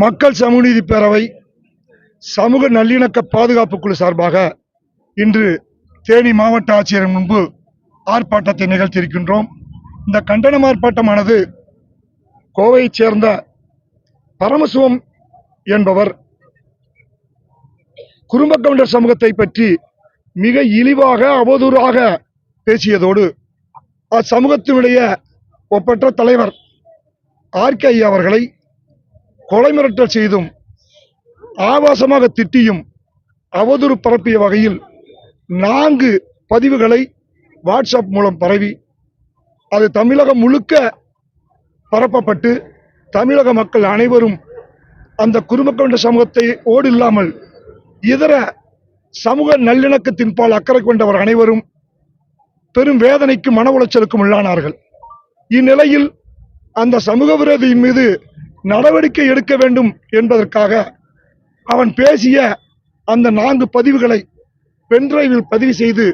மக்கள் சமூக நீதி பேரவை சமூக நல்லிணக்க பாதுகாப்பு குழு சார்பாக இன்று தேனி மாவட்ட ஆட்சியர் முன்பு ஆர்ப்பாட்டத்தை நிகழ்த்தியிருக்கின்றோம். இந்த கண்டன ஆர்ப்பாட்டமானது கோவையைச் சேர்ந்த பரமசிவம் என்பவர் குறும்ப கவுண்டர் சமூகத்தை பற்றி மிக இழிவாக அவதூறாக பேசியதோடு அச்சமூகத்தினுடைய ஒப்பற்ற தலைவர் ஆர்கே ஐயா அவர்களை கொலை மிரட்டல் செய்தும் ஆபாசமாக திட்டியும் அவதூறு பரப்பிய வகையில் 4 பதிவுகளை வாட்ஸ்அப் மூலம் பரவி அது தமிழகம் முழுக்க பரப்பப்பட்டு தமிழக மக்கள் அனைவரும் அந்த குறும்ப கவுண்டர் சமூகத்தை ஓடு இல்லாமல் இதர சமூக நல்லிணக்கத்தின் பால் அக்கறை கொண்டவர் அனைவரும் பெரும் வேதனைக்கும் மன உளைச்சலுக்கும் உள்ளானார்கள். இந்நிலையில் அந்த சமூக விரோதியின் மீது நடவடிக்கை எடுக்க வேண்டும் என்பதற்காக அவன் பேசிய அந்த 4 பதிவுகளை பென்டிரைவில் பதிவு செய்து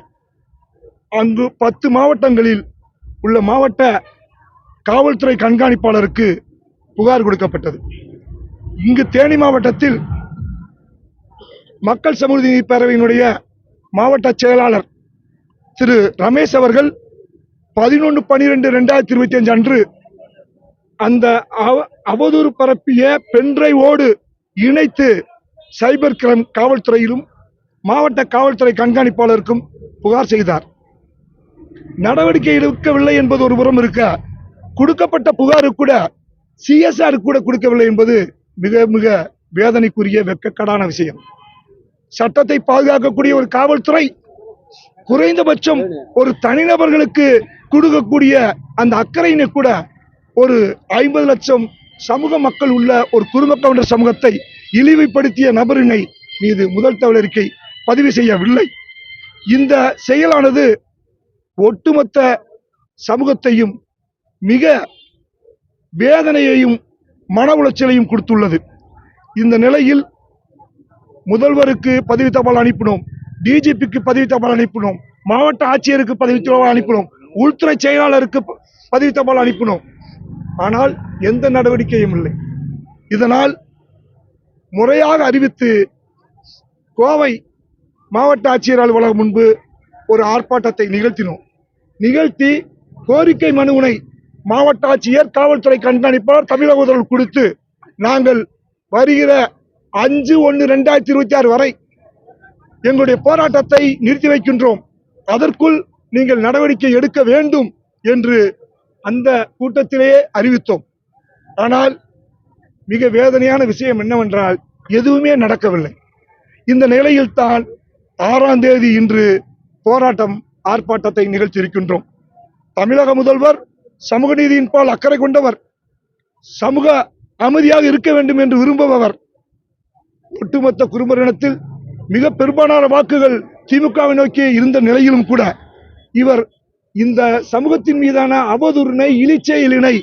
அங்கு 10 மாவட்டங்களில் உள்ள மாவட்ட காவல்துறை கண்காணிப்பாளருக்கு புகார் கொடுக்கப்பட்டது. இங்கு தேனி மாவட்டத்தில் மக்கள் சமூக நீதி பேரவையினுடைய மாவட்ட செயலாளர் திரு ரமேஷ் அவர்கள் 11/12/2025 அன்று அந்த அவதூறு பரப்பிய பென்டிரைவோடு இணைத்து சைபர் கிரைம் காவல்துறையிலும் மாவட்ட காவல்துறை கண்காணிப்பாளருக்கும் புகார் செய்தார். நடவடிக்கை எடுக்கவில்லை என்பது ஒரு புறம் இருக்க, கொடுக்கப்பட்ட புகாருக்கு கூட CSR கூட கொடுக்கவில்லை என்பது மிக மிக வேதனைக்குரிய வெட்கக்கடான விஷயம். சட்டத்தை பாதுகாக்கக்கூடிய ஒரு காவல்துறை குறைந்தபட்சம் ஒரு தனிநபர்களுக்கு கொடுக்கக்கூடிய அந்த அக்கறையினை கூட ஒரு 50 லட்சம் சமூக மக்கள் உள்ள ஒரு குறும்ப கவுண்டர் சமூகத்தை இழிவுபடுத்திய நபரினை மீது முதல் தவறிக்கை பதிவு செய்யவில்லை. இந்த செயலானது ஒட்டுமொத்த சமூகத்தையும் மிக வேதனையையும் மன உளைச்சலையும் கொடுத்துள்ளது. இந்த நிலையில் முதல்வருக்கு பதவி தபால் அனுப்பினோம், DGPக்கு பதவி தபால் அனுப்பினோம், மாவட்ட ஆட்சியருக்கு பதவி தபால் அனுப்பினோம், உள்துறை செயலாளருக்கு பதவி தபால் அனுப்பினோம். ஆனால் எந்த நடவடிக்கையும் இல்லை. இதனால் முறையாக அறிவித்து கோவை மாவட்ட ஆட்சியர் அலுவலகம் முன்பு ஒரு ஆர்ப்பாட்டத்தை நிகழ்த்தி கோரிக்கை மனுவினை மாவட்ட ஆட்சியர் காவல்துறை கண்காணிப்பாளர் தமிழக முதல்வர் கொடுத்து நாங்கள் வருகிற 5/1/2026 வரை எங்களுடைய போராட்டத்தை நிறுத்தி வைக்கின்றோம், அதற்குள் நீங்கள் நடவடிக்கை எடுக்க வேண்டும் என்று அந்த கூட்டத்திலேயே அறிவித்தோம். ஆனால் மிக வேதனையான விஷயம் என்னவென்றால் எதுவுமே நடக்கவில்லை. இந்த நிலையில் தான் 6ஆம் தேதி இன்று ஆர்ப்பாட்டத்தை நிகழ்த்தியிருக்கின்றோம். தமிழக முதல்வர் சமூக நீதியின் பால் அக்கறை கொண்டவர், சமூக அமைதியாக இருக்க வேண்டும் என்று விரும்புபவர். ஒட்டுமொத்த குறும்பரினத்தில் மிக பெரும்பாலான வாக்குகள் திமுகவை நோக்கி இருந்த நிலையிலும் கூட இவர் இந்த சமூகத்தின் மீதான அவதூறினை இழிச்செயலினை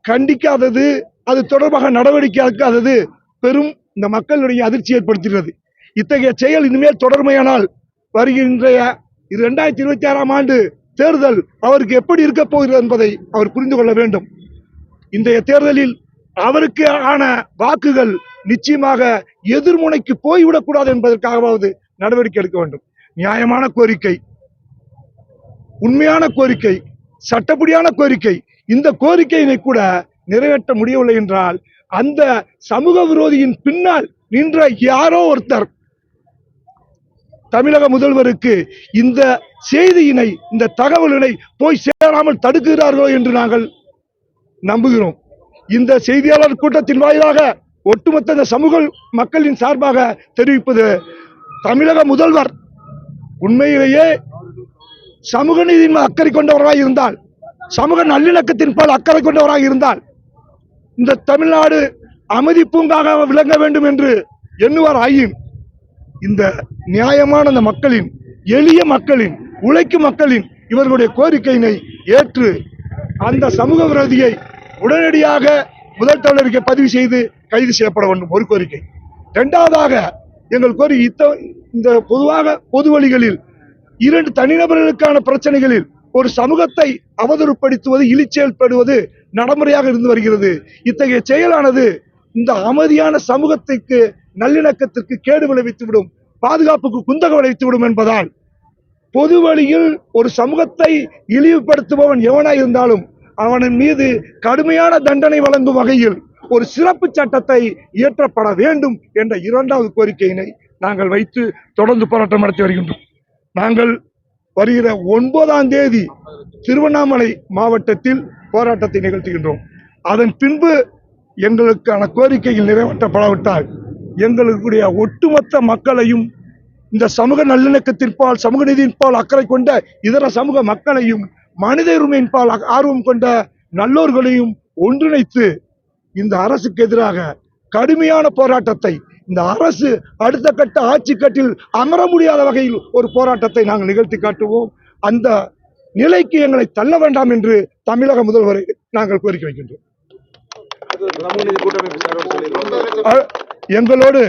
கண்டிக்காதது, அது தொடர்பாக நடவடிக்கை எடுக்காதது பெரும் இந்த மக்களுடைய அதிர்ச்சி ஏற்படுத்துகிறது. இத்தகைய செயல் இனிமேல் தொடர்மையானால் வருகின்ற 2026ஆம் ஆண்டு தேர்தல் அவருக்கு எப்படி இருக்க போகிறது என்பதை அவர் புரிந்து கொள்ள வேண்டும். இன்றைய தேர்தலில் அவருக்கு ஆன வாக்குகள் நிச்சயமாக எதிர்முனைக்கு போய்விடக்கூடாது என்பதற்காகவாவது நடவடிக்கை எடுக்க வேண்டும். நியாயமான கோரிக்கை, உண்மையான கோரிக்கை, சட்டப்படியான கோரிக்கை. இந்த கோரிக்கையினை கூட நிறைவேற்ற முடியவில்லை என்றால் அந்த சமூக விரோதியின் பின்னால் நின்ற யாரோ ஒருத்தர் தமிழக முதல்வருக்கு இந்த செய்தியினை, இந்த தகவலினை போய் சேராமல் தடுக்கிறார்களோ என்று நாங்கள் நம்புகிறோம். இந்த செய்தியாளர் கூட்டத்தின் வாயிலாக ஒட்டுமொத்த இந்த சமூக மக்களின் சார்பாக தெரிவிப்பது, தமிழக முதல்வர் உண்மையிலேயே சமூக நீதியின் அக்கறை கொண்டவராக இருந்தால், சமூக நல்லிணக்கத்தின் பால் அக்கறை கொண்டவராக இருந்தால் இந்த தமிழ்நாடு அமைதி பூங்காக விளங்க வேண்டும் என்று எண்ணுவார் ஆயின் இந்த நியாயமான அந்த மக்களின், எளிய மக்களின், உழைக்கும் மக்களின் இவர்களுடைய கோரிக்கையினை ஏற்று அந்த சமூக விரோதியை உடனடியாக முதல் தவறிக்கை பதிவு செய்து கைது செய்யப்பட வேண்டும் ஒரு கோரிக்கை. இரண்டாவதாக எங்கள் கோரிக்கை இந்த பொதுவாக பொது வழிகளில் 2 தனிநபர்களுக்கான பிரச்சனைகளில் ஒரு சமூகத்தை அவதூறுப்படுத்துவது, இழிச்செயல்படுவது நடைமுறையாக இருந்து வருகிறது. இத்தகைய செயலானது இந்த அமைதியான சமூகத்திற்கு நல்லிணக்கத்திற்கு கேடு விளைவித்துவிடும், பாதுகாப்புக்கு குந்தகம் விளைவித்துவிடும் என்பதால் பொது வழியில் ஒரு சமூகத்தை இழிவுபடுத்துபவன் எவனாய் இருந்தாலும் அவனின் மீது கடுமையான தண்டனை வழங்கும் வகையில் ஒரு சிறப்பு சட்டத்தை இயற்றப்பட வேண்டும் என்ற இரண்டாவது கோரிக்கையினை நாங்கள் வைத்து தொடர்ந்து போராட்டம் நடத்தி வருகின்றோம். நாங்கள் வருகிற 9ஆம் தேதி திருவண்ணாமலை மாவட்டத்தில் போராட்டத்தை நிகழ்த்துகின்றோம். அதன் பின்பு எங்களுக்கான கோரிக்கைகள் நிறைவேற்றப்படாவிட்டால் எங்களுடைய ஒட்டுமொத்த மக்களையும், இந்த சமூக நல்லிணக்கத்தின்பால், சமூக நீதியின்பால் அக்கறை கொண்ட இதர சமூக மக்களையும், மனித உரிமையின்பால் ஆர்வம் கொண்ட நல்லோர்களையும் ஒன்றிணைத்து இந்த அரசுக்கு எதிராக கடுமையான போராட்டத்தை, இந்த அரசு அடுத்த கட்ட ஆட்சி கட்டில் அமர முடியாத வகையில் ஒரு போராட்டத்தை நாங்கள் நிகழ்த்தி காட்டுவோம். அந்த நிலைக்கு எங்களை தள்ள வேண்டாம் என்று தமிழக முதல்வரை நாங்கள் கோரிக்கை வைக்கின்றோம். எங்களோடு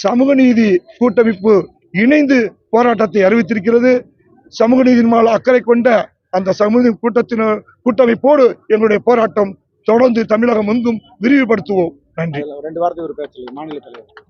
சமூக நீதி கூட்டமைப்பு இணைந்து போராட்டத்தை அறிவித்திருக்கிறது. சமூக நீதியின் மேல் அக்கறை கொண்ட அந்த சமூக கூட்டமைப்போடு எங்களுடைய போராட்டம் தொடர்ந்து தமிழகம் எங்கும் விரிவுபடுத்துவோம். நன்றி. 2 வாரத்துக்கு ஒரு பேச்சு மாநில தலைவர்